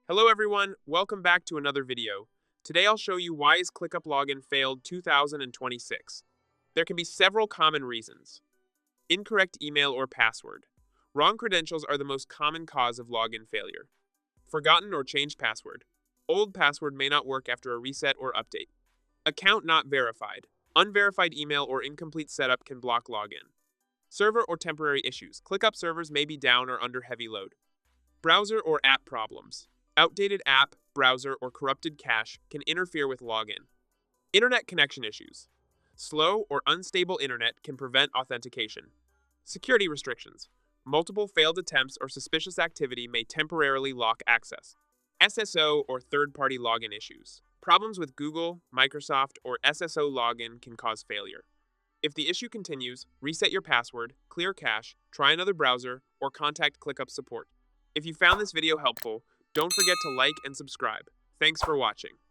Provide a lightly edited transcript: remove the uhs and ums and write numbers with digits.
Hello everyone, welcome back to another video. Today I'll show you why is ClickUp login failed 2026. There can be several common reasons. Incorrect email or password. Wrong credentials are the most common cause of login failure. Forgotten or changed password. Old password may not work after a reset or update. Account not verified. Unverified email or incomplete setup can block login. Server or temporary issues. ClickUp servers may be down or under heavy load. Browser or app problems. Outdated app, browser, or corrupted cache can interfere with login. Internet connection issues. Slow or unstable internet can prevent authentication. Security restrictions. Multiple failed attempts or suspicious activity may temporarily lock access. SSO or third-party login issues. Problems with Google, Microsoft, or SSO login can cause failure. If the issue continues, reset your password, clear cache, try another browser, or contact ClickUp support. If you found this video helpful, don't forget to like and subscribe. Thanks for watching.